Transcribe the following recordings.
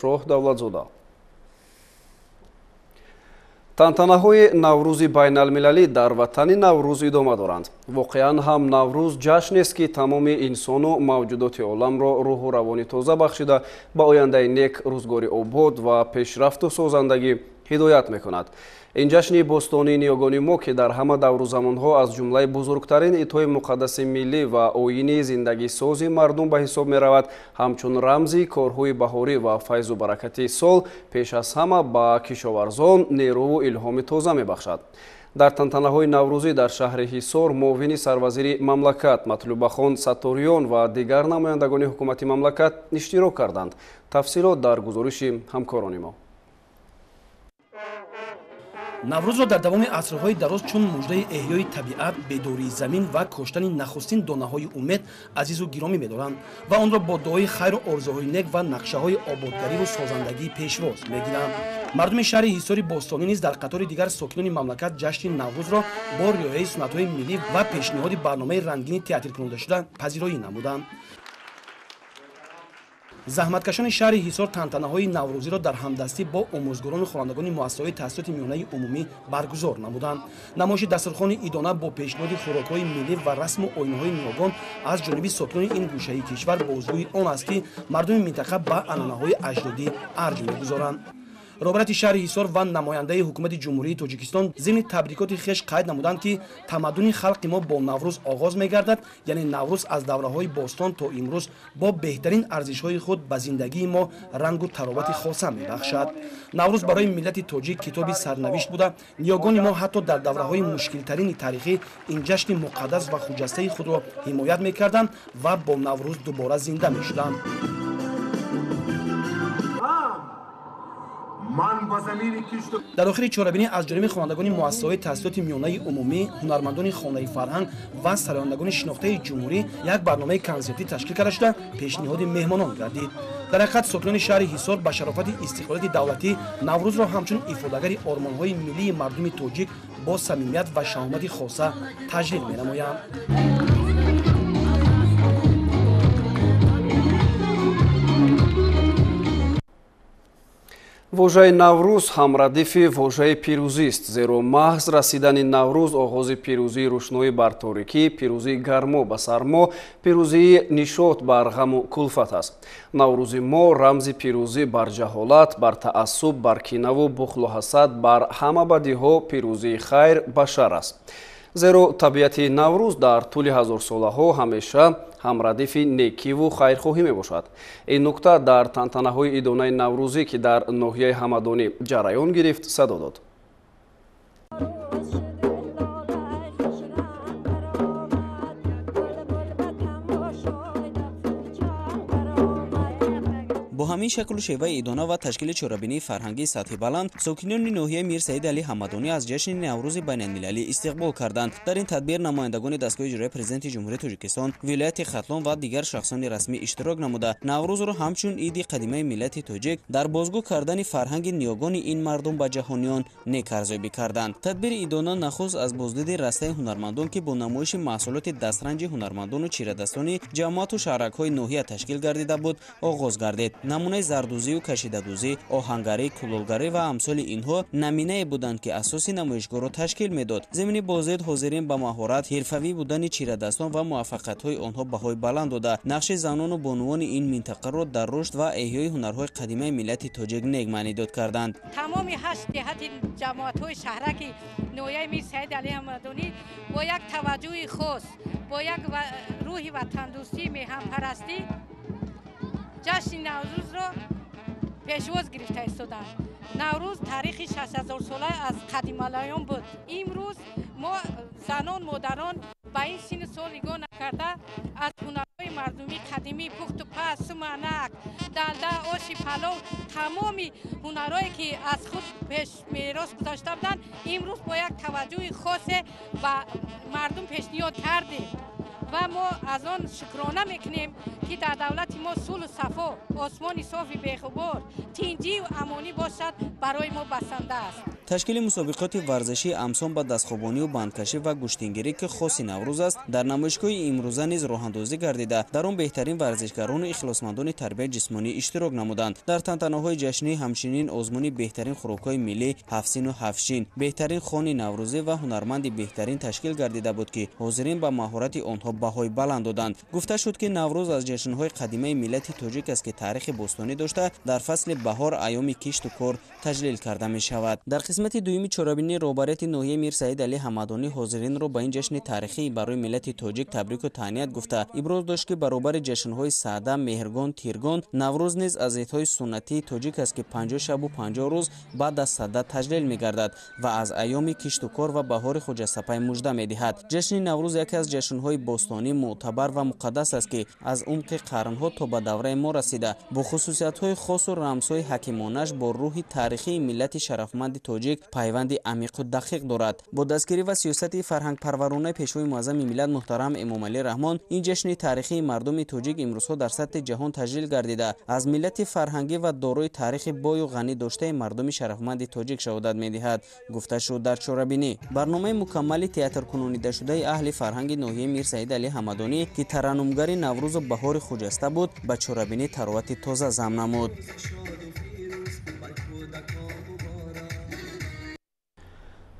شاه давлатзода. тантанаҳои наврӯзи байналмилалӣ дар ватани наврӯз идома доранд. воқеан ҳам наврӯз ҷашнест, ки тамоми инсону мавҷудоти оламро рӯҳу равони тоза бахшида ба ояндаи нек, рӯзгори обод ва пешрафту созандагӣ ҳидоят мекунад. ин ҷашни бостонии ниёгони мо, ки дар ҳама давру замонҳо аз ҷумлаи бузургтарин идҳои муқаддаси миллӣ ва оини зиндагисози мардум ба ҳисоб меравад, ҳамчун рамзи корҳои баҳорӣ ва файзу баракати сол пеш аз ҳама ба кишоварзон нерӯву илҳоми тоза мебахшад. дар тантанаҳои наврӯзӣ дар шаҳри Ҳисор муовини сарвазири мамлакат Матлубахон Саториён ва дигар намояндагони ҳукумати мамлакат иштирок карданд. тафсилот дар гузориши ҳамкорони мо. наврӯзро дар давоми асрҳои дароз чун муждаи эҳёи табиат, бедории замин ва коштани нахустин донаҳои умед азизу гиромӣ медоранд ва онро бо дуои хайру орзуҳои нек ва нақшаҳои ободгариву созандагии пешвоз мегиранд. мардуми шаҳри Ҳисори Бостонӣ низ дар қатори дигар сокинони мамлакат ҷашни наврӯзро бо риояи суннатҳои миллӣ ва пешниҳоди барномаи рангини театркунудашуда пазироӣ намуданд. заҳматкашони шаҳри Ҳисор тантанаҳои наврӯзиро дар ҳамдастӣ бо омӯзгорону хонандагони муассисаҳои таҳсилоти миёнаи умумӣ баргузор намуданд. намоиши дастурхони идона бо пешниҳоди хӯрокҳои миллӣ ва расму оинаҳои ниёгон аз ҷониби сокинони ин гӯшаи кишвар бозгӯи он аст, ки мардуми минтақа ба анъанаҳои аҷдодӣ арҷ мегузоранд. роҳбарияти шаҳри Ҳисор ва намояндаи ҳукумати ҷумҳурии Тоҷикистон зимни табрикоти хеш қайд намуданд, ки тамаддуни халқи мо бо наврӯз оғоз мегардад, яъне наврӯз аз давраҳои бостон то имрӯз бо беҳтарин арзишҳои худ ба зиндагии мо рангу таровати хоса мебахшад. наврӯз барои миллати тоҷик китоби сарнавишт буда, ниёгони мо ҳатто дар давраҳои мушкилтарини тарихӣ ин ҷашни муқаддас ва хуҷастаи худро ҳимоят мекарданд ва бо наврӯз дубора зинда мешуданд. дар охири чорабинӣ аз ҷониби хонандагони муассисаҳои таҳсилоти миёнаи умумӣ, ҳунармандони хонаи фарҳанг ва сарояндагони шинохтаи ҷумҳурӣ як барномаи консертӣ ташкил карда шуда пешниҳоди меҳмонон гардид. дар ҳақиқат сокинони шаҳри Ҳисор ба шарофати истиқлолияти давлатӣ наврӯзро ҳамчун ифодагари ормонҳои миллии мардуми тоҷик бо самимият ва шаҳомати хоса таҷлил менамоянд. воҷаи наврӯз ҳамрадифи воҷаи пирӯзист, зеро маҳз расидани наврӯз оғози пирӯзии рӯшноӣ бар торикӣ, пирӯзии гармо ба сармо, пирӯзии нишод бар ғаму кулфат аст. наврӯзи мо рамзи пирӯзӣ бар ҷаҳолат, бар таассуб, бар кинаву бухлу ҳасад, бар ҳама бадиҳо, пирӯзии хайр ба шар аст. зеро табиати наврӯз дар тӯли ҳазорсолаҳо ҳамеша ҳамрадифи некиву хайрхоҳӣ мебошад. ин нукта дар тантанаҳои идонаи наврӯзӣ, ки дар ноҳияи ҳамадонӣ ҷараён гирифт, садо дод. бо ҳамин шаклу шеваи идона ва ташкили чорабинии фарҳангии сатҳи баланд, сокинони ноҳияи Мир Саид Али Ҳамадонӣ аз ҷашни наврӯзи байналмилалӣ истиқбол карданд. дар ин тадбир намояндагони дастгоҳи иҷроии президенти ҷумҳурии Тоҷикистон, вилояти Хатлон ва дигар шахсони расмӣ иштирок намуда, наврӯзро ҳамчун иди қадимаи миллати тоҷик дар бозгӯ кардани фарҳанги ниёгони ин мардум ба ҷаҳониён нек арзёбӣ карданд. тадбири идона нахуст аз боздиди растаи ҳунармандон, ки бо намоиши маҳсулоти дастранҷи ҳунармандону чирадастони ҷамоату шаҳракҳои ноҳия ташкил гардида буд, оғоз гардид. намунаи зардӯзию кашидадӯзӣ, оҳангарӣ, кулолгарӣ ва амсоли инҳо наминае буданд, ки асоси намоишгоҳро ташкил медод. зимини бозид ҳозирин ба маҳорат, ҳирфавӣ будани чирадастон ва муваффақиятҳои онҳо баҳои баланд дода, нақши занону бонувони ин минтақаро дар рушд ва эҳёи ҳунарҳои қадимаи миллати тоҷик нек маънидод карданд. тамоми 8 ҷиҳати ҷамоатҳои шаҳраки ноҳияи Мир Саид Али Ҳамадонӣ бо як таваҷҷӯҳи хос, бо як рӯҳи ватандӯстӣ, меҳампарастӣ ҷашни наврӯзро пешвоз гирифта истоданд. наврӯз таърихи 6000 сола аз қадималаён буд. имрӯз мо занон модарон ба ин син сол нигоҳ накарда аз ҳунарҳои мардумӣ қадимӣ, пухту паз, суманак, далда, оши палов, тамоми ҳунарҳое ки аз худ пеш мерос гузошта буданд, имрӯз бо як таваҷҷӯҳи хосе ба мардум пешниҳод кардем. ва мо аз он шукрона мекунем, ки дар давлати мо сулҳу сафо, осмони софи бехубор, тинч синҷӣ амонӣ бошад барои мо басанда аст. ташкили мусобиқоти варзашӣ амсон ба дастхобонию бандкашӣ ва гӯштингирӣ ки хоси наврӯз аст дар намоишгоҳи имрӯза низ роҳандозӣ гардида дар он беҳтарин варзишгарону ихлосмандони тарбияи ҷисмонӣ иштирок намуданд. дар тантанаҳои ҷашнӣ ҳамчунин озмуни беҳтарин хӯрокҳои миллӣ ҳафсину ҳафшин беҳтарин хони наврӯзӣ ва ҳунарманди беҳтарин ташкил гардида буд ки ҳозирин ба маҳорати онҳо баҳои баланд доданд. гуфта шуд ки наврӯз аз ҷашнҳои қадимаи миллати тоҷик аст ки таърихи бостонӣ дошта дар фасли баҳор айёми кишту кор таҷлил карда мешавад. дар қисмати дуюми чорабинии роҳбарияти ноҳияи Мир Саид Али Ҳамадонӣ ҳозиринро ба ин ҷашни таърихӣ барои миллати тоҷик табрику таҳният гуфта иброз дошт ки баробари ҷашнҳои Саъда, Меҳргон, Тиргон, Наврӯз низ аз идҳои суннатии тоҷик аст ки 50 шабу 50 рӯз баъд аз сада таҷлил мегардад ва аз айёми кишту кор ва баҳори хуҷасапай мужда медиҳад. ҷашни Наврӯз яке аз ҷашнҳои бостонӣ мӯътабар ва муқаддас аст ки аз умқи қарнҳо то ба давраи мо расида бо хусусиятҳои хосу рамзҳои ҳакимонаш бо рӯҳи таърихии миллати шарафманди тоҷик пайванди амиқу дақиқ дорад. бо дастгирӣ ва сиёсати фарҳангпарваронаи пешвои муаззами миллат муҳтарам Эмомалӣ Раҳмон ин ҷашни таърихии мардуми тоҷик имрӯзҳо дар сатҳи ҷаҳон таҷлил гардида аз миллати фарҳангӣ ва дорои таърихи бою ғанӣ доштаи мардуми шарафманди тоҷик шаҳодат медиҳад. гуфта шуд дар чорабинӣ барномаи мукаммали театркунонидашудаи аҳли фарҳанги ноҳияи Мир Саид Али Ҳамадонӣ ки тараннумгари Наврӯзу баҳори хуҷаста буд ба чорабинӣ таровати тоза зам намуд.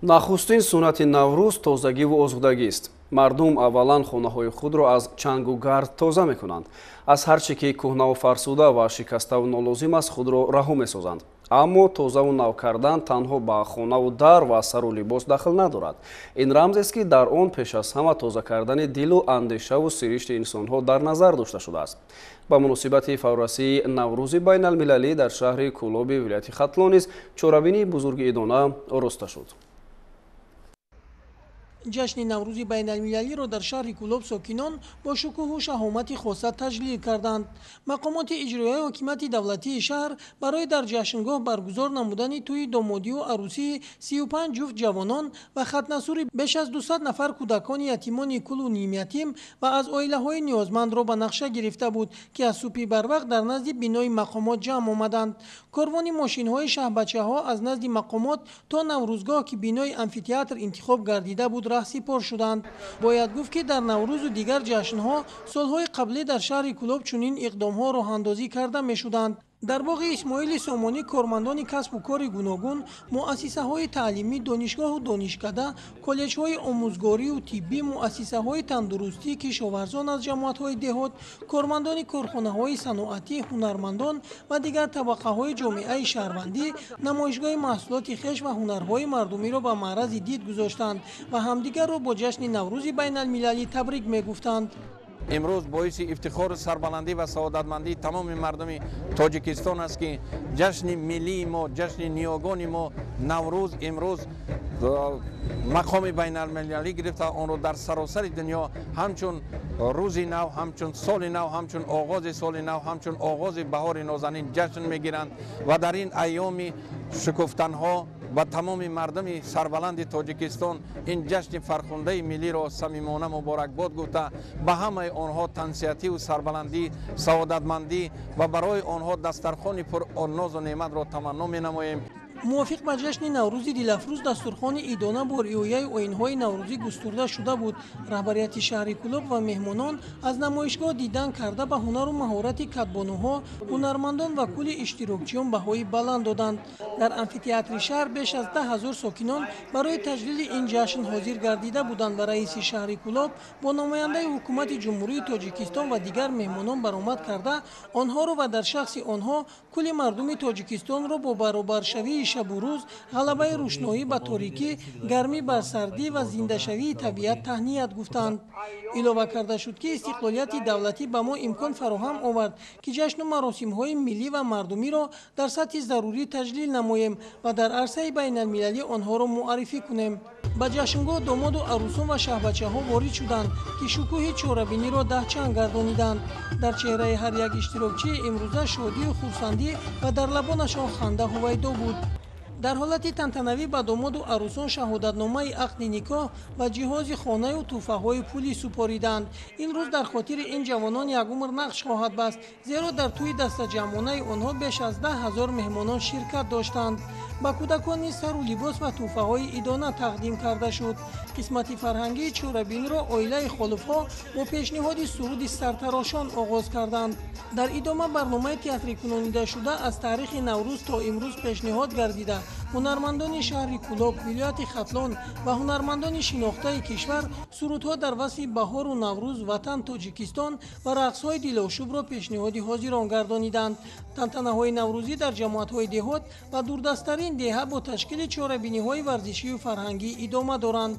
нахустин суннати Наврӯз тозагиву озудагист. мардум аввалан хонаҳои худро аз чангу гард тоза мекунанд. аз ҳар чӣ ки кӯҳнаву фарсуда ва шикаставу нолозим аст худро раҳо месозанд. аммо тозаву нав кардан танҳо ба хонаву дар ва сару либос дахл надорад. ин рамзест ки дар он пеш аз ҳама тоза кардани дилу андешаву сиришти инсонҳо дар назар дошта шудааст. ба муносибати фаврасии Наврӯзи байналмилалӣ дар шаҳри Кӯлоби вилояти Хатлон низ чорабинии бузурги идона ороста шуд. ҷашни Наврӯзи байналмилалиро дар шаҳри Кӯлоб сокинон бо шукӯҳу шаҳомати хоса таҷлил карданд. мақомоти иҷроияи ҳокимияти давлатии шаҳр барои дар ҷашнгоҳ баргузор намудани тӯи домодию арӯсии 35 ҷуфт ҷавонон ва хатнасури беш аз 200 нафар кӯдакони ятимони кулу нимятим ва аз оилаҳои ниёзмандро ба нақша гирифта буд ки аз субҳи барвақт дар назди бинои мақомот ҷамъ омаданд. корвони мошинҳои шаҳрбачаҳо аз назди мақомот то Наврӯзгоҳ ки бинои амфитеатр интихоб гардида буд раҳсипор шуданд. бояд гуфт ки дар Наврӯзу дигар ҷашнҳо солҳои қаблӣ дар шаҳри Кӯлоб чунин иқдомҳо роҳандозӣ карда мешуданд. дар боғи Исмоили Сомонӣ кормандони касбу кори гуногун, муассисаҳои таълимӣ, донишгоҳу донишкада, коллеҷҳои омӯзгорию тиббӣ, муассисаҳои тандурустӣ, кишоварзон аз ҷамоатҳои деҳот, кормандони корхонаҳои саноатӣ, ҳунармандон ва дигар табақаҳои ҷомеаи шаҳрвандӣ намоишгоҳи маҳсулоти хеш ва ҳунарҳои мардумиро ба маърази дид гузоштанд ва ҳамдигарро бо ҷашни Наврӯзи байналмилалӣ табрик мегуфтанд. امروز باعث افتخار سربلندی و سعادتمندی تمام مردم تاجیکستان است که جشن ملی ما، جشن نیاگان ما نوروز امروز مقام بین المللی گرفته. آن رو در سراسر دنیا همچون روز نو، همچون سال نو، همچون آغاز سال نو، همچون آغاز بهار نازنین جشن میگیرند و در این ایام شکفتنها و تمام مردم سربلند تاجیکستان این جشن فرخنده ملی را صمیمانه مبارکباد گفته به همه آنها تنسیتی و سربلندی، سعادتمندی و برای آنها دسترخوان پر ناز و نعمت را تمنا می‌نماییم. мувофиқ ба ҷашни Наврӯзи дилафрӯз дастурхони идона бо риояи оинҳои наврӯзӣ густурда шуда буд. раҳбарияти шаҳри Кӯлоб ва меҳмонон аз намоишгоҳ дидан карда ба ҳунару маҳорати катбонуҳо, ҳунармандон ва кулли иштирокчиён баҳои баланд доданд. дар амфитеатри шаҳр беш аз 10 000 сокинон барои таҷлили ин ҷашн ҳозир гардида буданд ва раиси шаҳри Кӯлоб бо номояндаи ҳукумати ҷумҳурии Тоҷикистон ва дигар меҳмонон баромад карда онҳоро ва дар шахси онҳо кулли мардуми Тоҷикистонро бо баробаршавии шабу рӯз, ғалабаи рӯшноӣ ба торикӣ, гармӣ бар сардӣ ва зиндашавии табиат таҳният гуфтанд. илова карда шуд ки истиқлолияти давлатӣ ба мо имкон фароҳам овард ки ҷашну маросимҳои миллӣ ва мардумиро дар сатҳи зарурӣ таҷлил намоем ва дар арсаи байналмилалӣ онҳоро муаррифӣ кунем. ба ҷашнгоҳ домоду арӯсон ва шаҳрбачаҳо ворид шуданд ки шукӯҳи чорабиниро даҳчанд гардониданд. дар чеҳраи ҳар як иштирокчии имрӯза шодию хурсандӣ ва дар лабонашон ханда ҳувайдо буд. дар ҳолати тантанавӣ ба домоду арӯсон шаҳодатномаи ақди никоҳ ва ҷиҳози хонаю тӯҳфаҳои пулӣ супориданд. ин рӯз дар хотири ин ҷавонон як умр нақш хоҳад баст, зеро дар тӯи дастаҷамъонаи онҳо беш аз 10 000 меҳмонон ширкат доштанд. ба кӯдакон низ сару либос ва тӯҳфаҳои идона тақдим карда шуд. қисмати фарҳангии чорабиниро оилаи холуфҳо бо пешниҳоди суруди сартарошон оғоз карданд. дар идома барномаи театри кунонидашуда аз таърихи наврӯз то имрӯз пешниҳод гардида ҳунармандони шаҳри Кӯлоб, вилояти Хатлон ва ҳунармандони шинохтаи кишвар сурудҳо дар васфи баҳору Наврӯз, ватан Тоҷикистон ва рақсҳои дилошӯбро пешниҳоди ҳозирон гардониданд. тантанаҳои наврӯзӣ дар ҷамоатҳои деҳот ва дурдастарин деҳа бо ташкили чорабиниҳои варзишию фарҳангӣ идома доранд.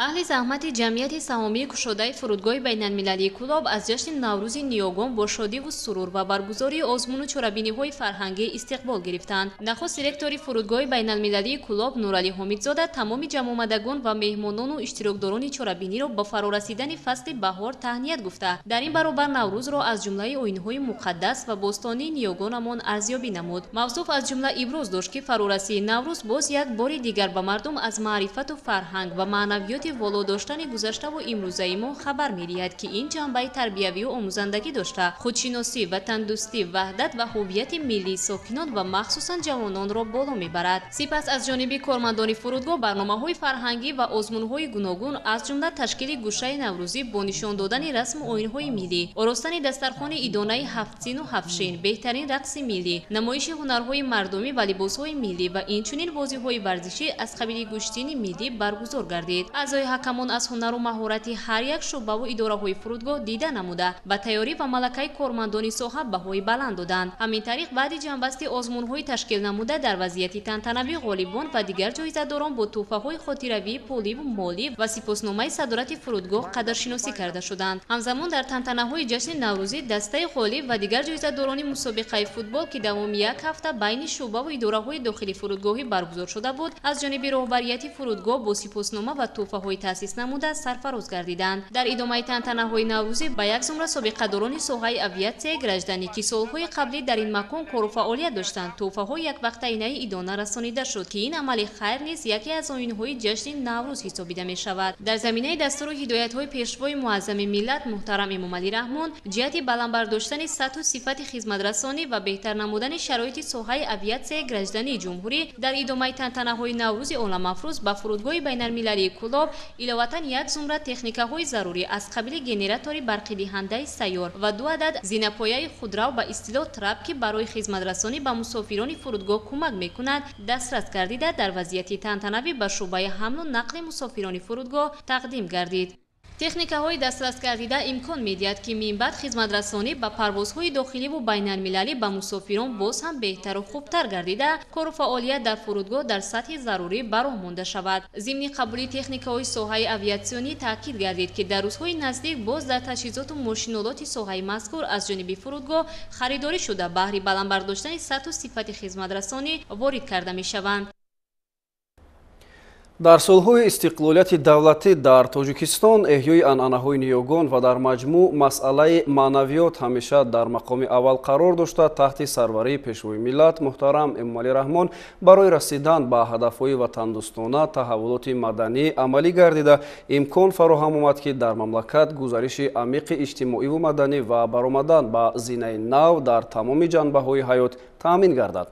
аҳли заҳмати ҷамъияти саҳомии кушодаи фурудгоҳи байналмилалии Кӯлоб аз ҷашни Наврӯзи ниёгон бо шодиву сурур ва баргузории озмуну чорабиниҳои фарҳангӣ истиқбол гирифтанд. нахуст директори фурудгоҳи байналмилалии Кӯлоб Нуралӣ Ҳомидзода тамоми ҷамъомадагон ва меҳмонону иштирокдорони чорабиниро ба фарорасидани фасли баҳор таҳният гуфта, дар ин баробар Наврӯзро аз ҷумлаи оинҳои муқаддас ва бостонии ниёгонамон арзёбӣ намуд. мавзуф аз ҷумла иброз дошт, ки фарорасии Наврӯз боз як бори дигар ба мардум аз маърифату фарҳанг ва маънавиёти воло доштани гузаштаву имрӯзаи мо хабар медиҳад, ки ин ҷанбаи тарбиявию омӯзандагӣ дошта, худшиносӣ, ватандӯстӣ, ваҳдат ва ҳуввияти миллии сокинон ва махсусан ҷавононро боло мебарад. сипас аз ҷониби кормандони фурудгоҳ барномаҳои фарҳангӣ ва озмунҳои гуногун аз ҷумла ташкили гӯшаи наврӯзӣ бо нишон додани расму оинҳои миллӣ, оростани дастархони идонаи ҳафтсину ҳафтшин, беҳтарин рақси миллӣ, намоиши ҳунарҳои мардумӣ ва либосҳои миллӣ ва инчунин бозиҳои варзишӣ аз қабили гӯштини миллӣ баргузор гардид. аъзои ҳакамон аз ҳунару маҳорати ҳар як шуъбаву идораҳои фурудгоҳ дида намуда, ба тайёрӣ ва малакаи кормандони соҳа баҳои баланд доданд. ҳамин тариқ баъди ҷамъбасти озмунҳои ташкил намуда дар вазъияти тантанавӣ ғолибон ва дигар ҷоизадорон бо тӯҳфаҳои хотиравӣ, пулливу молӣ ва сипосномаи садорати фурудгоҳ қадршиносӣ карда шуданд. ҳамзамон дар тантанаҳои ҷашни Наврӯзӣ дастаи ғолиб ва дигар ҷоизадорони мусобиқаи футбол, ки давоми як ҳафта байни шуъбаву идораҳои дохили фурудгоҳӣ баргузор шуда буд, аз ҷониби роҳбарияти фурудгоҳ бо сипоснома ва тӯҳфаҳои таъсис намуда сарфароз гардиданд. дар идомаи тантанаҳои Наврӯзӣ ба як зумра собиқадорони соҳаи авиатсияи гражданӣ, ки солҳои қаблӣ дар ин макон кору фаъолият доштанд, тӯҳфаҳои яквақтаинаи идона расонида шуд, ки ин амали хайр низ яке аз оинҳои ҷашни Наврӯз ҳисобида мешавад. дар заминаи дастуру ҳидоятҳои пешвои муаззами миллат муҳтарам Эмомалӣ Раҳмон ҷиҳати баландбардоштани сатҳу сифати хизматрасонӣ ва беҳтар намудани шароити соҳаи авиатсияи граждании ҷумҳурӣ дар идомаи тантанаҳои Наврӯзи оламафрӯз ба фурудгоҳи байналмилалии Кӯлоб иловатан як зумра техникаҳои зарурӣ аз қабили генератори барқидиҳандаи сайёр ва 2 адад зинапояи худрав ба истилоҳ трап, ки барои хизматрасонӣ ба мусофирони фурудгоҳ кӯмак мекунад, дастрас гардида дар вазъияти тантанавӣ ба шуъбаи ҳамлу нақли мусофирони фурудгоҳ тақдим гардид. техникаҳои дастрас гардида имкон медиҳад, ки минбаъд хизматрасонӣ ба парвозҳои дохиливу байналмилалӣ ба мусофирон боз ҳам беҳтару хубтар гардида, кору фаъолият дар фурудгоҳ дар сатҳи зарурӣ ба роҳ монда шавад. зимни қабули техникаҳои соҳаи авиатсионӣ таъкид гардид, ки дар рӯзҳои наздик боз дар таҷҳизоту мошинолоти соҳаи мазкур аз ҷониби фурудгоҳ харидорӣ шуда баҳри баландбардоштани сатҳу сифати хизматрасонӣ ворид карда мешаванд. дар солҳои истиқлолияти давлатӣ дар Тоҷикистон эҳёи анъанаҳои ниёгон ва дар маҷмӯъ масъалаи маънавиёт ҳамеша дар мақоми аввал қарор дошта, таҳти сарварии пешвои миллат муҳтарам Эмомалӣ Раҳмон барои расидан ба ҳадафҳои ватандӯстона таҳаввулоти маданӣ амалӣ гардида, имкон фароҳам омад, ки дар мамлакат гузариши амиқи иҷтимоиву маданӣ ва баромадан ба зинаи нав дар тамоми ҷанбаҳои ҳаёт таъмин гардад.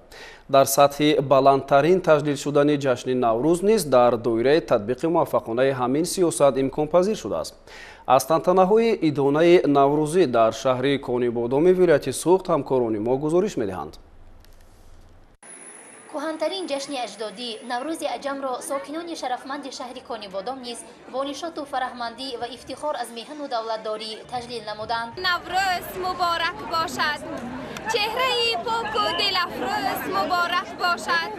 дар сатҳи баландтарин таҷлил шудани ҷашни Наврӯз низ дар доираи татбиқи муваффақонаи ҳамин сиёсат имконпазир шудааст. аз тантанаҳои идонаи Наврӯзӣ дар шаҳри Конибодоми вилояти Суғд ҳамкорони мо гузориш медиҳанд. кӯҳантарин ҷашни аҷдодӣ Наврӯзи аҷамро сокинони шарафманди шаҳри Конибодом низ бо нишоту фараҳмандӣ ва ифтихор аз меҳану давлатдорӣ таҷлил намуданд. Наврӯз муборак бошад, чеҳраи поку дилафрӯз муборак бошад,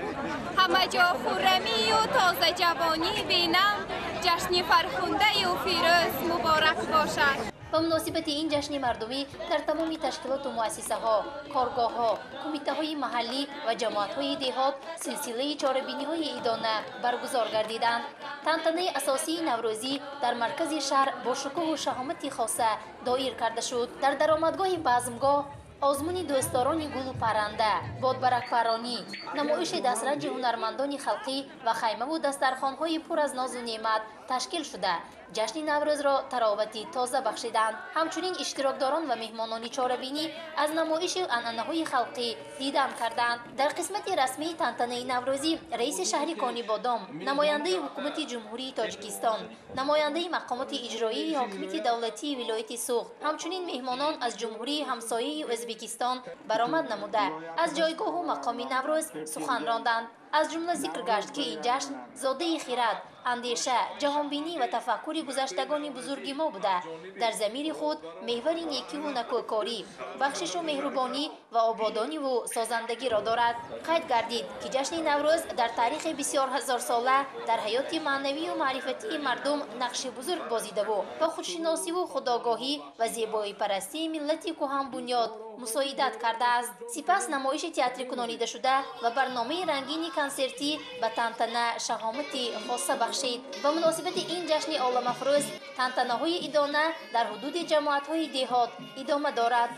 ҳама ҷо хуррамию тозаҷавонӣ бинам, ҷашни фархундаю фирӯз муборак бошад. ба муносибати ин ҷашни мардумӣ дар тамоми ташкилоту муассисаҳо, коргоҳҳо, кумитаҳои маҳаллӣ ва ҷамоатҳои деҳот силсилаи чорабиниҳои идона баргузор гардиданд. тантанаи асосии Наврӯзӣ дар маркази шаҳр бо шукӯҳу шаҳомати хоса доир карда шуд. дар даромадгоҳи базмгоҳ آزمون دوستداران گل و پرنده، بادبرک پرانی، نمایش دسترنج هنرمندان خلقی و خیمه و دسترخوان‌های پر از ناز و نعمت تشکیل شده جشن نوروز را تراوتی تازه بخشیدند. همچنین اشتراکداران و مهمانان چاره‌بینی از نمایش عنعنه‌های خلقی دیدن کردند. در قسمت رسمی تنتنه نوروزی رئیس شهر کانی بادام، نماینده حکومت جمهوری تاجیکستان، نماینده مقامات اجرایی حاکمیت دولتی ولایت سوخت، همچنین مهمانان از جمهوری همسایه ازبکستان برآمد نموده از جایگاه و مقام نوروز سخن راندند. از جمله ذکر گشت که این جشن زاده خرد، اندیشه، جهانبینی و تفکر گذشتگان بزرگ ما بوده. در ضمیر خود محور نیکی و نکوکاری، بخشش و مهربانی و آبادانی و سازندگی را دارد. قید گردید که جشن نوروز در تاریخ بسیار هزار ساله در حیات معنوی و معرفتی مردم نقش بزرگ بازیده و خودشناسی و خودآگاهی و زیبایی پرستی ملت کهن بنیاد مساعدت کرده است. سپس نمایش تئاتر کنانیده شده و برنامه رنگین کنسرتی به تنتنه شهامتی خاصه بخشید. با مناسبت این جشن عالم افروز، تنتنه‌های ایدانه در حدود جماعت‌های دهات ادامه دارد.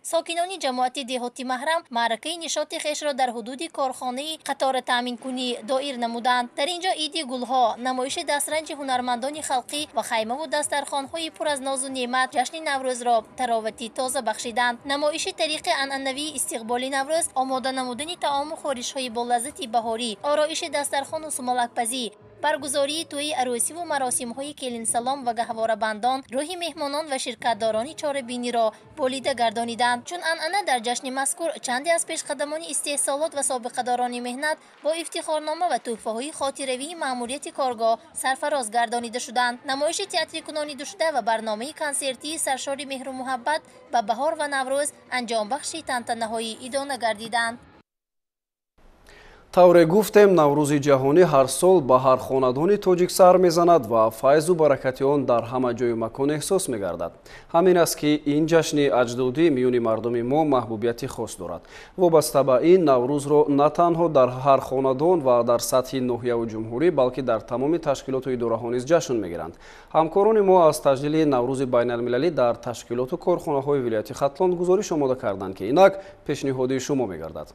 ساکنان جماعت دهاتی محرم معرکه نشاط خیش را در حدود کارخانه قطار تامین کنی دایر نمودند. در اینجا عید گلها، نمایش دسترنج هنرمندان خلقی و خیمه و دسترخوان‌های پر از ناز و نعمت جشن نوروز را تراوتی تازه بخشیدند. نمایش طریق عنعنوی استقبال نوروز، آماده نمودن طعام و خورش‌های با لذت بهاری، آرایش دسترخوان و سمالک‌پزی، برگزاری توی عروسی و مراسم‌های کلین سلام و گهواره بندان روح مهمانان و شرکت‌داران چاره‌بینی را بالیده گردانیدند. چون عنعنه در جشن مذکور چندی از پیشقدمان استحصالات و سابقه‌داران مهنت با افتخارنامه و تحفه‌های خاطره‌ای مأموریت کارگاه سرفراز گردانیده شدند. نمایش تئاتر کنانیده شده و برنامه کنسرتی سرشار مهر و محبت به بهار و نوروز انجام بخش تنتنه‌های ایدانه گردیدند. тавре гуфтем наврӯзи ҷаҳонӣ ҳар сол ба ҳар хонадони тоҷик сар мезанад ва файзу баракати он дар ҳама ҷою макон эҳсос мегардад. ҳамин аст ки ин ҷашни аҷдодӣ миёни мардуми мо маҳбубияти хос дорад. вобаста ба ин наврӯзро на танҳо дар ҳар хонадон ва дар сатҳи ноҳияу ҷумҳурӣ, балки дар тамоми ташкилоту идораҳо низ ҷашн мегиранд. ҳамкорони мо аз таҷлили наврӯзи байналмилалӣ дар ташкилоту корхонаҳои вилояти хатлон гузориш омода карданд ки инак пешниҳоди шумо мегардад.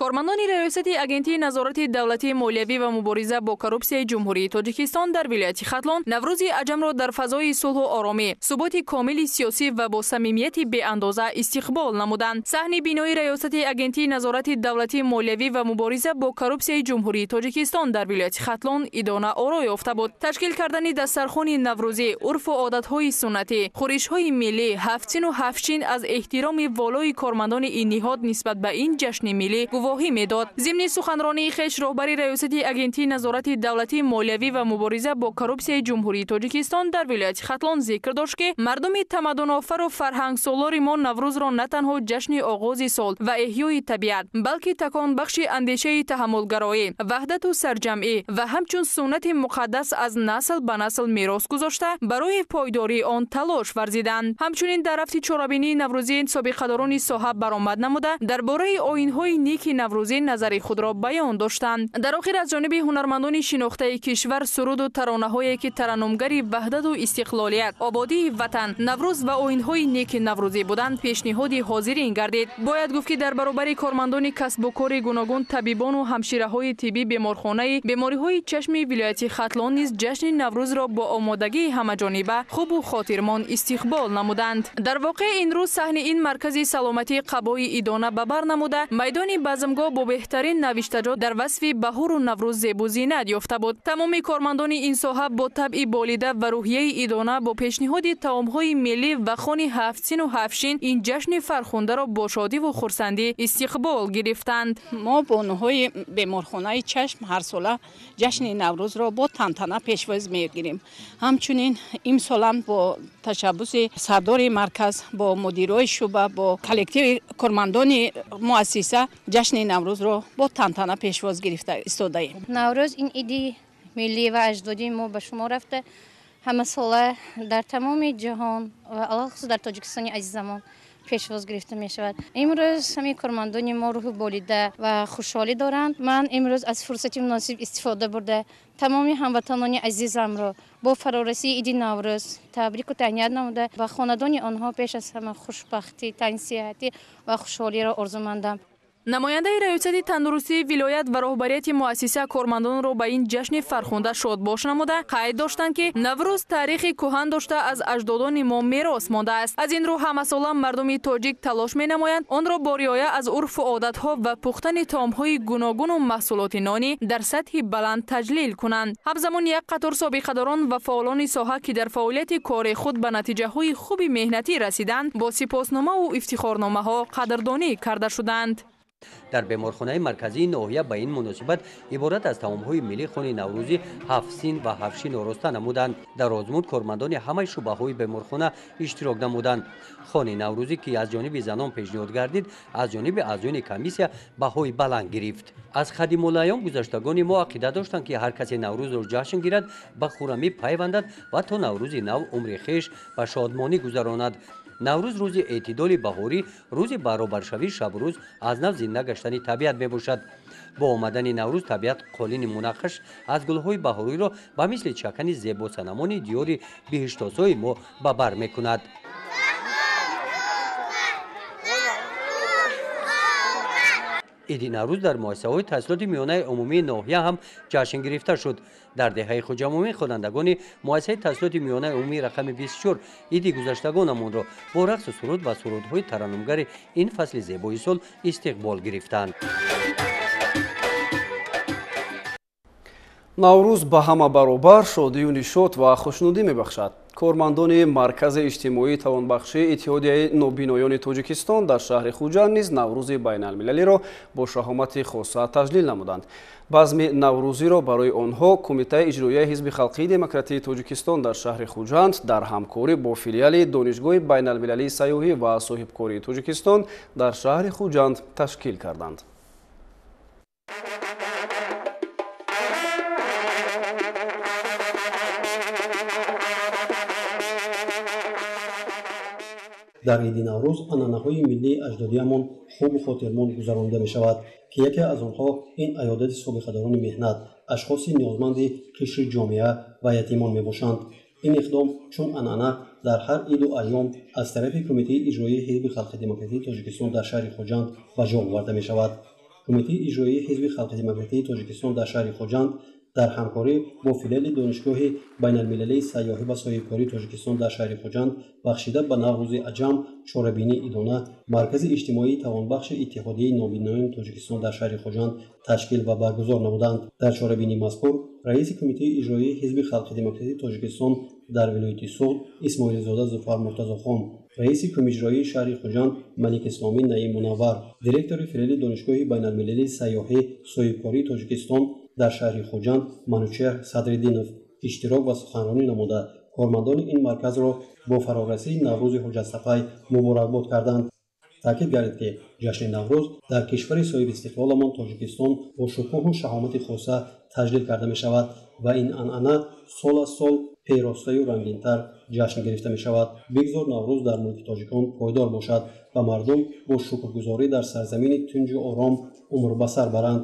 кормандони раёсати агентии назорати давлатии молиявӣ ва мубориза бо коррупсияи ҷумҳурии тоҷикистон дар вилояти хатлон наврӯзи аҷамро дар фазои сулҳу оромӣ, суботи комили сиёсӣ ва бо самимияти беандоза истиқбол намуданд. саҳни бинои раёсати агентии назорати давлатии молиявӣ ва мубориза бо коррупсияи ҷумҳурии тоҷикистон дар вилояти хатлон идона оро ёфта буд. ташкил кардани дастархони наврӯзӣ, урфу одатҳои суннатӣ, хӯришҳои миллӣ, ҳафтчину ҳафтчин аз эҳтироми волои кормандони ин ниҳод нисбат ба ин ҷашни миллӣ гувоҳӣ медод. зимни суханронии хеш роҳбари раёсати агентии назорати давлатии молиявӣ ва мубориза бо коррупсияи ҷумҳурии тоҷикистон дар вилояти хатлон зикр дошт ки мардуми тамаддунофару фарҳангсолори мо наврӯзро на танҳо ҷашни оғози сол ва эҳёи табиат, балки таконбахши андешаи таҳаммулгароӣ, ваҳдату сарҷамъӣ ва ҳамчун суннати муқаддас аз насл ба насл мерос гузошта барои пойдории он талош варзиданд. ҳамчунин дар рафти чорабинии наврӯзӣ собиқадорони соҳа баромад намуда дар бораи оинҳои ники наврӯзӣ назари худро баён доштанд. дар охир аз ҷониби ҳунармандони шинохтаи кишвар суруду таронаҳое ки тараннумгари ваҳдату истиқлолият, ободии ватан, наврӯз ва оинҳои неки наврӯзӣ буданд, пешниҳоди ҳозирин гардид. бояд гуфт ки дар баробари кормандони касбу кори гуногун, табибону ҳамшираҳои тибби беморхонаи бемориҳои чашми вилояти хатлон низ ҷашни наврӯзро бо омодагии ҳамаҷониба хубу хотирмон истиқбол намуданд. дар воқеъ ин рӯз саҳни ин маркази саломатии қабои идона ба бар намуда, майдони базмгоҳ бо беҳтарин навиштаҷот дар васфи баҳору наврӯз зебу зинат ёфта буд. тамоми кормандони ин соҳа бо табъи болида ва рӯҳияи идона бо пешниҳоди таомҳои миллӣ ва хони ҳафтсину ҳафтшин ин ҷашни фархундаро бо шодиву хурсандӣ истиқбол гирифтанд. мо бонуҳои беморхонаи чашм ҳарсола ҷашни наврӯзро бо тантана пешвоз мегирем. ҳамчунин имсолам бо ташаббуси сардори марказ, бо мудирои шуъба, бо коллективи кормандони муассиса ҷашни наврӯзро бо тантана пешвоз гирифта истодаем. наврӯз ин иди миллӣ ва аҷдодии мо ба шумо рафта ҳамасола дар тамоми ҷаҳон ва алахусус дар тоҷикистони азизамон пешвоз гирифта мешавад. имрӯз ҳамаи кормандони мо рӯҳи болида ва хушҳолӣ доранд. ман имрӯз аз фурсати муносиб истифода бурда тамоми ҳамватанони азизамро با فرارسی عید نوروز تبریک و تهنیت نموده و خاندان آنها پیش از همه خوشبختی، تنصیحاتی و خوشحالی را آرزومندم. намояндаи раёсати тандурустии вилоят ва роҳбарияти муассиса кормандонро ба ин ҷашни фархонда шодбош намуда қайд доштанд ки наврӯз таърихи кӯҳан дошта аз аҷдодони мо мерос мондааст. аз ин рӯ ҳамасола мардуми тоҷик талош менамоянд онро бо риоя аз урфу одатҳо ва пухтани таомҳои гуногуну маҳсулоти нонӣ дар сатҳи баланд таҷлил кунанд. ҳамзамон як қатор собиқадорон ва фаъолони соҳа ки дар фаъолияти кори худ ба натиҷаҳои хуби меҳнатӣ расиданд бо сипосномаву ифтихорномаҳо қадрдонӣ карда шуданд. در بیمارخانه مرکزی ناحیه به این مناسبت عبارت از طعام‌های ملی خانه نوروزی 7 سین و 7 شین آراسته نمودند. در آزمون کارمندان همه شعبه‌های بیمارخانه اشتراک نمودند. خانه نوروزی که از جانب زنان پیشنهاد گردید از جانب اعضایان کمیسیه بهای بلند گرفت. از خادم‌الایام گذشتگان ما عقیده داشتند که هر کسی نوروز را جشن گیرد به خرمی پیوندد و تا نوروز نو عمر خویش و شادمانی گذراند. نوروز روز اعتدال بهاری، روز برابرشوی شب روز از نو زنده گشتن طبیعت میباشد. با آمدن نوروز طبیعت قالین منقش از گلهای بهاری را به مثل چکن زیبا صنمان دیار بهشت‌آسای ما به بر میکند. عید نوروز در مؤسسه‌های تحصیلات میانه عمومی ناحیه هم جشن گرفته شد. در دهه خودجمعی خوانندگان مؤسسه تحصیلات میانه عمومی رقم 24 عید گذشتگانمان را با رقص و سرود و سرودهای ترنمگر این فصل زیبای سال استقبال گرفتند. наврӯз ба ҳама баробар шодию нишод ва хушнудӣ мебахшад. кормандони маркази иҷтимоии тавонбахшии иттиҳодияи нобиноёни тоҷикистон дар шаҳри хуҷанд низ наврӯзи байналмилалиро бо шаҳомати хоса таҷлил намуданд. базми наврӯзиро барои онҳо кумитаи иҷроияи ҳизби халқии демократии тоҷикистон дар шаҳри хуҷанд дар ҳамкорӣ бо филиали донишгоҳи байналмилалии сайёҳӣ ва соҳибкории тоҷикистон дар шаҳри хуҷанд ташкил карданд. дар иди наврӯз анъанаҳои миллии аҷдодиямон хубу хотирмонд гузаронида мешавад ки яке аз онҳо ин аёдати собиқадорони меҳнат ашхоси ниёзманди қишри ҷомеа ва ятимон мебошанд. ин иқдом чун анъана дар ҳар иду айём аз тарафи кумитаи иҷроии ҳизби халқи демократии тоҷикистон дар шаҳри хуҷанд ба ҷо оварда мешавад. кумитаи иҷроии ҳизби халқи демократии тоҷикистон дар шаҳри хуҷанд дар ҳамкорӣ бо филиали донишгоҳи байналмилалии сайёҳӣ ва соҳибкории тоҷикистон дар шаҳри хуҷанд бахшида ба наврӯзи аҷам чорабинии идона маркази иҷтимоии тавонбахши иттиҳодияи нобиноёни тоҷикистон дар шаҳри хуҷанд ташкил ва баргузор намуданд. дар чорабинии мазкур раиси кумитаи иҷроии ҳизби халқи демократии тоҷикистон дар вилояти суғд исмоилзода зуфар муртазохон, раиси кумиҷроии шаҳри хуҷанд малик исломӣ наим мунаввар, директори филиали донишгоҳи байналмилалии сайёҳӣ соҳибкории тоҷикистон дар шаҳри хуҷанд манучеҳ садриддинов иштирок ва суханронӣ намуда кормандони ин марказро бо фарорасии наврӯзи ҳуҷҷатсафай муборакбод карданд. таъкид гардид ки ҷашни наврӯз дар кишвари соҳибистиқлоламон тоҷикистон бо шукӯҳу шаҳомати хоса таҷлил карда мешавад ва ин анъана сол аз сол пейростаю рангинтар ҷашн гирифта мешавад. бигзор наврӯз дар мулки тоҷикон пойдор бошад ва мардум бо шукргузорӣ дар сарзамини тунҷу ором умр ба сар баранд.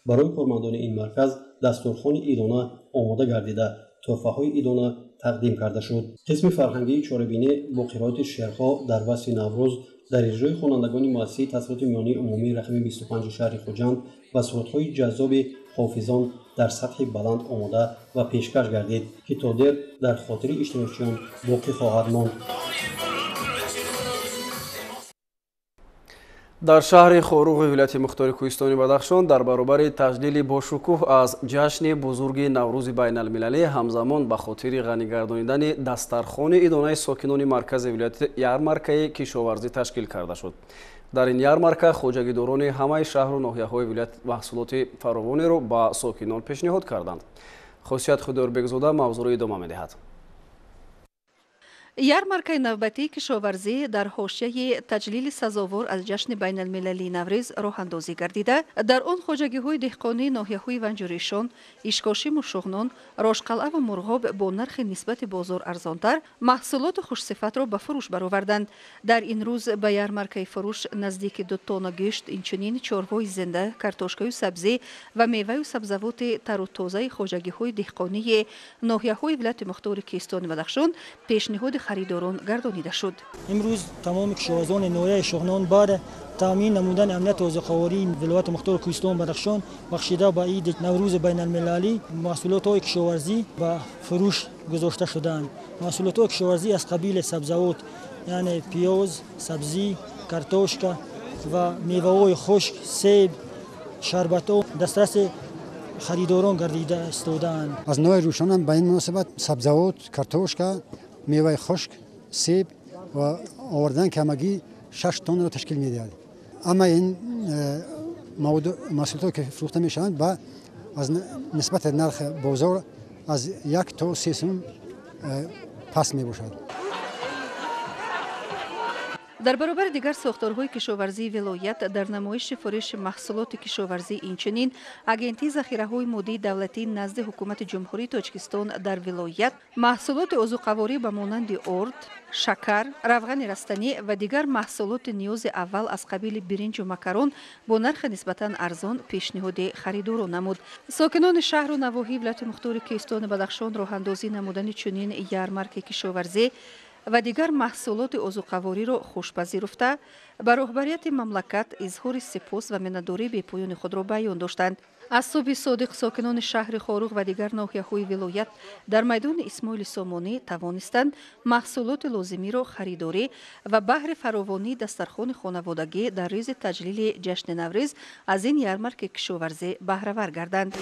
барои кормандони ин марказ дастурхони идона омода гардида тӯҳфаҳои идона тақдим карда шуд. қисми фарҳангии чорабинӣ бо қироати шеърҳо дар васфи наврӯз дар иҷрои хонандагони муассисаи таҳсилоти миёнаи умумии рақами 25 шаҳри хуҷанд ва сурудҳои ҷаззоби хофизон дар сатҳи баланд омода ва пешкаш гардид ки то дер дар хотири иштирокчиён боқӣ хоҳад монд. дар шаҳри хоруғи вилояти мухтори кӯҳистони бадахшон дар баробари таҷлили бошукӯҳ аз ҷашни бузурги наврӯзи байналмилалӣ ҳамзамон ба хотири ғанӣ гардонидани дастархони идонаи сокинони маркази вилояти ярмаркаи кишоварзӣ ташкил карда шуд. дар ин ярмарка хоҷагидорони ҳамаи шаҳру ноҳияҳои вилоят маҳсулоти фаровонеро ба сокинон пешниҳод карданд. хосият худоёрбекзода мавзӯъро идома медиҳад. ярмаркаи навбатии кишоварзӣ дар ҳошияи таҷлили сазовор аз ҷашни байналмилалии Наврӯз роҳандозӣ гардида, дар он хоҷагиҳои деҳқонии ноҳияҳои Ванҷуришон, Ишкошиму Шуғнон, Рошқалъаву Мурғоб бо нархи нисбати бозор арзонтар маҳсулоти хушсифатро ба фурӯш бароварданд. Дар ин рӯз ба ярмаркаи фурӯш наздики 2 тонна гӯшт, инчунин чорвои зинда, картошкаю сабзӣ ва меваю сабзавоти тару тозаи хоҷагиҳои деҳқонии ноҳияҳои вилояти мухтори Кӯҳистони Бадахшон пешниҳоди خریداران گردانیده شد. امروز تمام کشاورزان نوحه شغنان بعد تامین نمودن امنیت و ذخاوری ولایت مختار کوهستان بدخشان بخشیده به عید نوروز بین المللی محصولات های کشاورزی به فروش گذاشته شدند. محصولات های کشاورزی از قبیل سبزیجات یعنی پیاز، سبزی، کارتوشکا و میوه های خشک، سیب، شربت ها دسترس خریداران گردیده استودند. از نوع روشنان به این مناسبت سبزیجات، کارتوشکا، میوه خشک، سیب و آوردن کمگی 6 تن را تشکیل می‌دهد. اما این محصولات که فروخته میشوند با از نسبت نرخ بازار از 1 تا 3 سوم پس میباشد. дар баробари дигар сохторҳои кишоварзии вилоят дар намоиши фурӯши маҳсулоти кишоварзӣ инчунин агентии захираҳои моддии давлатӣ назди ҳукумати ҷумҳурии Тоҷикистон дар вилоят маҳсулоти озуқаворӣ ба монанди орд, шакар, равғани растанӣ ва дигар маҳсулоти ниёзи аввал аз қабили биринҷу макарон бо нархи нисбатан арзон пешниҳоди харидорон намуд. Сокинони шаҳру навоҳии вилояти мухтори Кӯҳистони Бадахшон роҳандозӣ намудани чунин ярмарки кишоварзӣ ва дигар маҳсулоти озуқавориро хушпазируфта, ба роҳбарияти мамлакат изҳори сипос ва миннатдории бепоёни худро баён доштанд. аз субҳи содиқ сокинони шаҳри Хоруғ ва дигар ноҳияҳои вилоят дар майдони Исмоили Сомонӣ тавонистанд маҳсулоти лозимиро харидорӣ ва баҳри фаровонии дастархони хонаводагӣ дар рӯзи таҷлили ҷашни Наврӯз аз ин ярмарки кишоварзӣ баҳравар гарданд.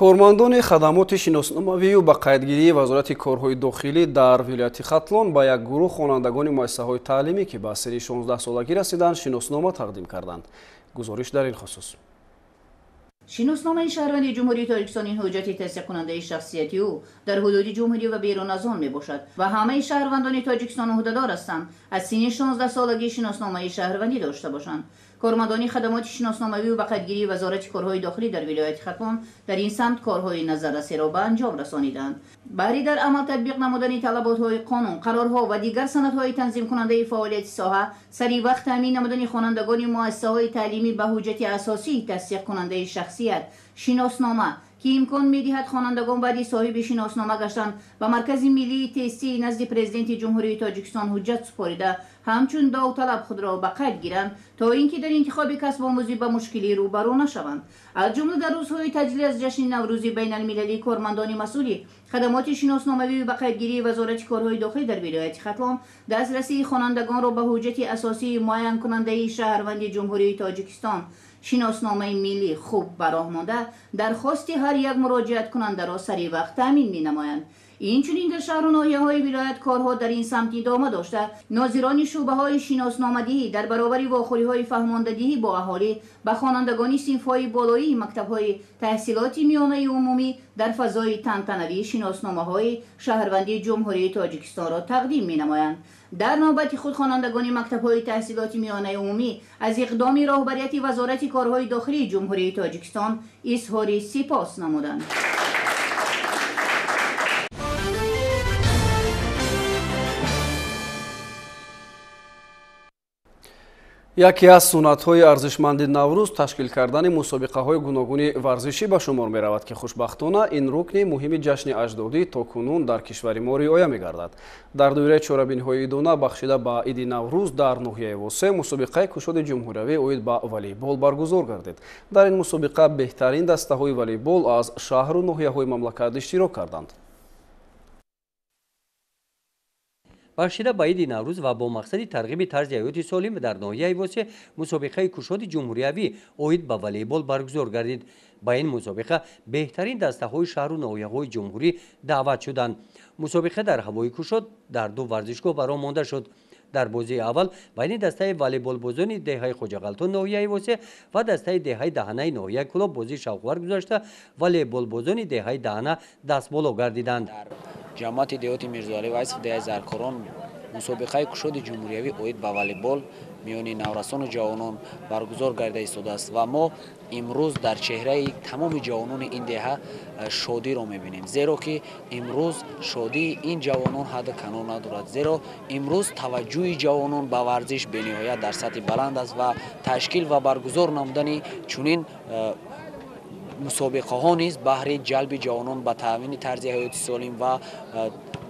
кормандони хадамоти шиносномавию ба қайдгирии вазорати корҳои дохилӣ дар вилояти Хатлон ба як гурӯҳ хонандагони муассисаҳои таълимӣ ки ба синни 16-солагӣ расиданд шиноснома тақдим карданд. гузориш дар ин хусус. шиносномаи шаҳрвандии ҷумҳурии Тоҷикистон ин ҳуҷҷати тасдиқкунандаи шахсияти ӯ дар ҳудуди ҷумҳурӣ ва берун аз он мебошад ва ҳамаи шаҳрвандони Тоҷикистон ӯҳдадор ҳастанд аз синни 16 солагӣ шиносномаи шаҳрвандӣ дошта бошанд. кормандони хадамоти шиносномавию ба қайдгирии вазорати корҳои дохилӣ дар вилояти Хатлон дар ин самт корҳои назаррасиро ба анҷом расониданд. баъри дар амал татбиқ намудани талаботҳои қонун, қарорҳо ва дигар санадҳои танзимкунандаи фаъолияти соҳа, сари вақт таъмин намудани хонандагони муассисаҳои таълимӣ ба ҳуҷҷати асосии тасдиқкунандаи шахсият шиноснома ки имкон медиҳад хонандагон баъди соҳиби шиноснома гаштан ба маркази миллии тестии назди президенти ҷумҳурии Тоҷикистон ҳуҷҷат супорида ҳамчун давталаб худро ба қайд гиранд то ин ки дар интихоби касбомӯзӣ ба мушкилӣ рӯбарӯ нашаванд. аз ҷумла дар рӯзҳои таҷлил аз ҷашни наврӯзи байналмилалӣ кормандони масъули хадамоти шиносномавию ба қайдгирии вазорати корҳои дохилӣ дар вилояти Хатлон дастрасии хонандагонро ба ҳуҷҷати асосии муайянкунандаи шаҳрванди ҷумҳурии Тоҷикистон шиносномаи миллӣ хуб ба роҳ монда дархости ҳар як муроҷиаткунандаро сари вақт таъмин менамоянд. инчунин дар шаҳру ноҳияҳои вилоят корҳо дар ин самт идома дошта нозирони шӯъбаҳои шиносномадиҳӣ дар баробари вохӯриҳои фаҳмондадиҳӣ бо аҳолӣ ба хонандагони синфҳои болоии мактабҳои таҳсилоти миёнаи умумӣ дар фазои тантанавии шиносномаҳои шаҳрвандии ҷумҳурии Тоҷикистонро тақдим менамоянд. дар навбати худ хонандагони мактабҳои таҳсилоти миёнаи умумӣ аз иқдоми роҳбарияти вазорати корҳои дохилии ҷумҳурии Тоҷикистон изҳори сипос намуданд. яке аз суннатҳои арзишманди Наврӯз ташкил кардани мусобиқаҳои гуногуни варзишӣ ба шумор меравад ки хушбахтона ин рукни муҳими ҷашни аҷдодӣ то кунун дар кишвари мо риоя мегардад. дар доираи чорабиниҳои идона бахшида ба иди Наврӯз дар ноҳияи Восе мусобиқаи кушоди ҷумҳуриявӣ оид ба волейбол баргузор гардид. дар ин мусобиқа беҳтарин дастаҳои волейбол аз шаҳру ноҳияҳои мамлакат иштирок карданд. бахшида ба иди наврӯз ва бо мақсади тарғиби тарзи ҳаёти солим дар ноҳияи Восе мусобиқаи кушоди ҷумҳуриявӣ оид ба волейбол баргузор гардид. ба ин мусобиқа беҳтарин дастаҳои шаҳру ноҳияҳои ҷумҳурӣ даъват шуданд. мусобиқа дар ҳавои кушод дар ду варзишгоҳ баро монда шуд. дар бозии аввал байни дастаи волейболбозони деҳаи хоҷағалтун ноҳияи восеъ ва дастаи деҳаи даҳанаи ноҳияи кӯлоб бозии шавқовар гузашта волейболбозони деҳаи даҳана дастболо гардиданд. ҷамоати деҳоти Мирзоалӣ ва Айсиф деҳаи Заркорон мусобиқаи кушоди ҷумҳуриявӣ оид ба волейбол миёни наврасону ҷавонон баргузор гарда истодааст ва мо имрӯз дар чеҳраи тамоми ҷавонони ин деҳа шодиро мебинем, зеро ки имрӯз шодии ин ҷавонон ҳадди канон надорад, зеро имрӯз таваҷҷӯҳи ҷавонон ба варзиш бениҳоят дар сатҳи баланд аст ва ташкил ва баргузор намудани чунин мусобиқаҳо низ баҳри ҷалби ҷавонон ба таъмини тарзи ҳаёти солим ва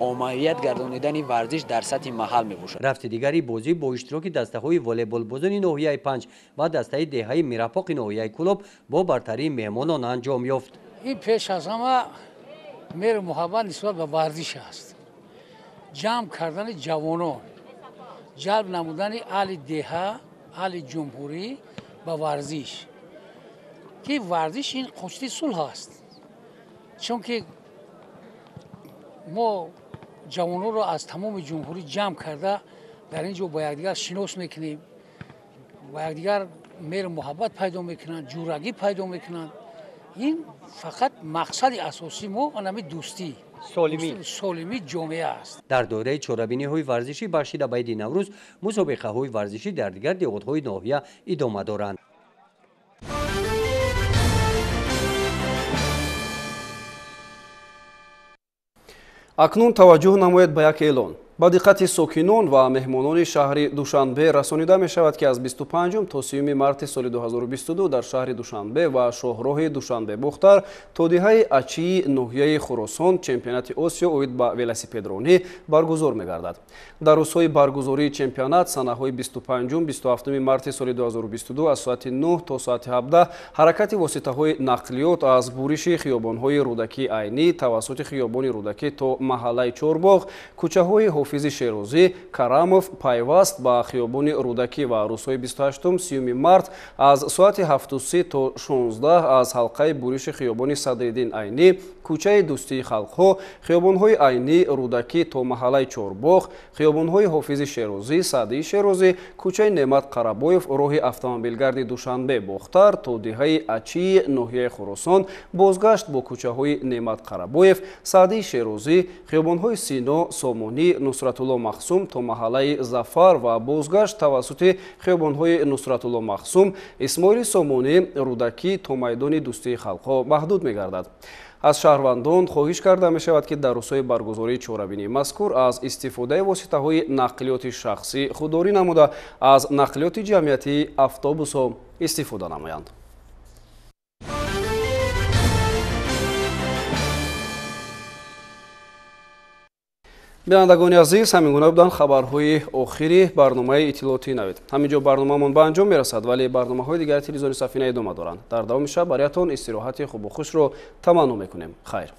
оммавият гардонидани варзиш дар сатҳи маҳал мебошад. рафти дигари бозӣ бо иштироки дастаҳои волейболбозони ноҳияи панҷ ва дастаи деҳаи мирапоқи ноҳияи кӯлоб бо бартарии меҳмонон анҷом ёфт. ин пеш аз ҳама меҳру муҳаббат нисбат ба варзиш аст. ҷамъ кардани ҷавонон, ҷалб намудани аҳли деҳа, аҳли ҷумҳурӣ ба варзиш. ки варзиш ин қочти сулҳ аст. чунки мо ҷавононро аз тамоми ҷумҳурӣ ҷамъ карда дар ин ҷо ба якдигар шинос мекунем, ба якдигар меҳру муҳаббат пайдо мекунанд, ҷӯрагӣ пайдо мекунанд. ин фақат мақсади асосии мо анами дӯстӣ, солимӣ ҷомеа аст. дар доираи чорабиниҳои варзишӣ бахшида ба иди наврӯз мусобиқаҳои варзишӣ дар дигар деҳотҳои ноҳия идома доранд. акнун таваҷҷӯҳ намоед ба як эълон. ба диққати сокинон ва меҳмонони шаҳри Душанбе расонида мешавад ки аз 25 то 30 марти соли 2022 дар шаҳри Душанбе ва шоҳроҳи Душанбе Бухтар тодиҳаи ачии ноҳияи Хӯросон чемпионати Осиё оид ба велосипедронӣ баргузор мегардад. дар рӯзҳои баргузории чемпионат санаҳои 25-27 марти соли 2022 аз соати 9 то соати 17 ҳаракати воситаҳои нақлиёт аз буриши хиёбонҳои Рӯдакии Айнӣ тавассути хиёбони Рӯдакӣ то маҳаллаи Чорбоғ, кӯчаҳои Ҳофизи Шерозӣ, Карамов, пайваст ба хиёбони Рӯдакӣ ва рӯзҳои 28-30 март аз соати 7:30 то 16 аз ҳалқаи буриши хиёбони Садриддин Айнӣ, кӯчаи Дӯстии халқҳо, хиёбонҳои Айнӣ, Рӯдакӣ то маҳаллаи Чорбоғ, хиёбонҳои Ҳофизи Шерозӣ, Саъдии Шерозӣ, кӯчаи Неъмат Қарабоев, роҳи автомобилгарди Душанбе Бохтар то диҳаи ачии ноҳияи Хӯросон, бозгашт бо кӯчаҳои Неъмат Қарабоев, Саъдии Шерозӣ, хиёбонҳои Сино, Сомонӣ, Нусратулло Махсум то маҳаллаи Зафар ва бозгашт тавассути хиёбонҳои Нусратулло Махсум, Исмоили Сомонӣ, Рӯдакӣ то майдони Дӯстии халқҳо маҳдуд мегардад. аз шаҳрвандон хоҳиш карда мешавад ки дар рӯзҳои баргузории чорабинии мазкур аз истифодаи воситаҳои нақлиёти шахсӣ худдорӣ намуда аз нақлиёти ҷамъиятии автобусҳо истифода намоянд. бинандагони азиз, ҳамин гуна буданд хабарҳои охири барномаи иттилоотии навид. ҳамин ҷо барномаамон ба анҷом мерасад, вале барномаҳои дигари телевизиони Сафина идома доранд. дар давоми шаб бароятон истироҳати хубу хушро таманно мекунем. хайр.